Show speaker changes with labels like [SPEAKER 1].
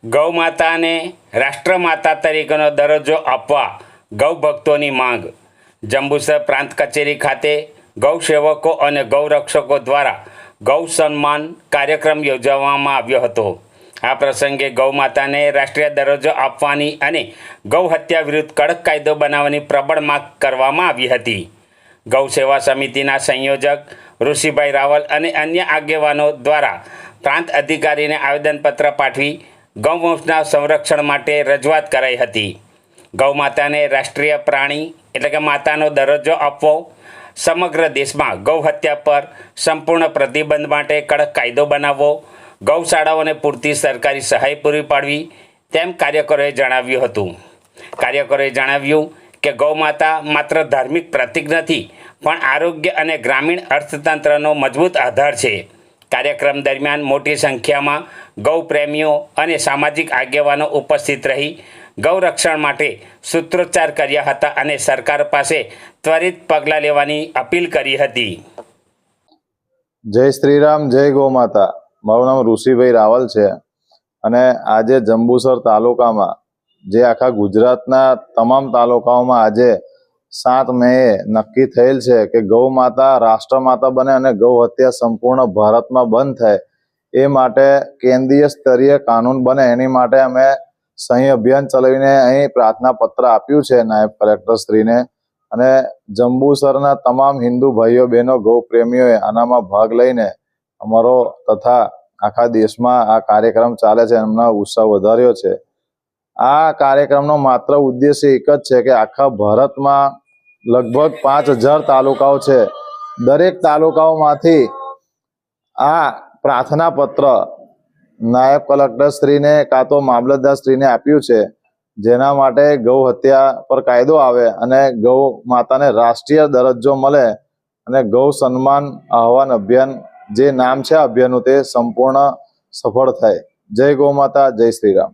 [SPEAKER 1] ગૌ માતાને રાષ્ટ્રમાતા તરીકેનો દરજ્જો આપવા ગૌ ભક્તોની માંગ. જંબુસર પ્રાંત કચેરી ખાતે ગૌ સેવકો અને ગૌરક્ષકો દ્વારા ગૌ સન્માન કાર્યક્રમ યોજવામાં આવ્યો હતો. આ પ્રસંગે ગૌ માતાને રાષ્ટ્રીય દરજ્જો આપવાની અને ગૌ હત્યા વિરુદ્ધ કડક કાયદો બનાવવાની પ્રબળ માંગ કરવામાં આવી હતી. ગૌ સેવા સમિતિના સંયોજક ઋષિભાઈ રાવલ અને અન્ય આગેવાનો દ્વારા પ્રાંત અધિકારીને આવેદનપત્ર પાઠવી ગૌવંશના સંરક્ષણ માટે રજૂઆત કરાઈ હતી. ગૌ માતાને રાષ્ટ્રીય પ્રાણી એટલે કે માતાનો દરજ્જો આપવો, સમગ્ર દેશમાં ગૌ હત્યા પર સંપૂર્ણ પ્રતિબંધ માટે કડક કાયદો બનાવવો, ગૌશાળાઓને પૂરતી સરકારી સહાય પૂરી પાડવી, તેમ કાર્યકરોએ જણાવ્યું હતું. કાર્યકરોએ જણાવ્યું કે ગૌ માતા માત્ર ધાર્મિક પ્રતીક નથી, પણ આરોગ્ય અને ગ્રામીણ અર્થતંત્રનો મજબૂત આધાર છે. કાર્યક્રમ દરમિયાન મોટી સંખ્યામાં ગૌ પ્રેમીઓ અને સામાજિક આગેવાનો ઉપસ્થિત રહી ગૌરક્ષણ માટે સૂત્રોચ્ચાર કર્યા હતા અને સરકાર પાસે ત્વરિત પગલાં લેવાની અપીલ કરી હતી.
[SPEAKER 2] જય શ્રી રામ, જય ગૌ માતા. મારું નામ ઋષિભાઈ રાવલ છે અને આજે જંબુસર તાલુકામાં જે આખા ગુજરાતના તમામ તાલુકાઓમાં આજે 7 મેએ નક્કી થયેલ છે કે ગૌ માતા રાષ્ટ્રમાતા બને અને ગૌ હત્યા સંપૂર્ણ ભારતમાં બંધ થાય, એ માટે કેન્દ્રીય સ્તરીય કાનૂન બને એની માટે અમે સહી અભિયાન ચલાવીને અહીં પ્રાર્થના પત્ર આપ્યું છે નાયબ કલેક્ટરશ્રીને. અને જંબુસરના તમામ હિન્દુ ભાઈઓ બહેનો ગૌ પ્રેમીઓએ આનામાં ભાગ લઈને અમારો તથા આખા દેશમાં આ કાર્યક્રમ ચાલે છે એમનો ઉત્સાહ વધાર્યો છે. આ કાર્યક્રમનો માત્ર ઉદ્દેશ્ય એક જ છે કે આખા ભારતમાં લગભગ 5000 તાલુકાઓ છે. દરેક તાલુકાઓમાંથી આ પ્રાર્થના પત્ર નાયબ કલેક્ટરશ્રીને કાં તો મામલતદારશ્રીને આપ્યું છે, જેના માટે ગૌ હત્યા પર કાયદો આવે અને ગૌ માતાને રાષ્ટ્રીય દરજ્જો મળે અને ગૌ સન્માન આહવાન અભિયાન જે નામ છે અભિયાનનું તે સંપૂર્ણ સફળ થાય. જય ગૌ માતા, જય શ્રી રામ.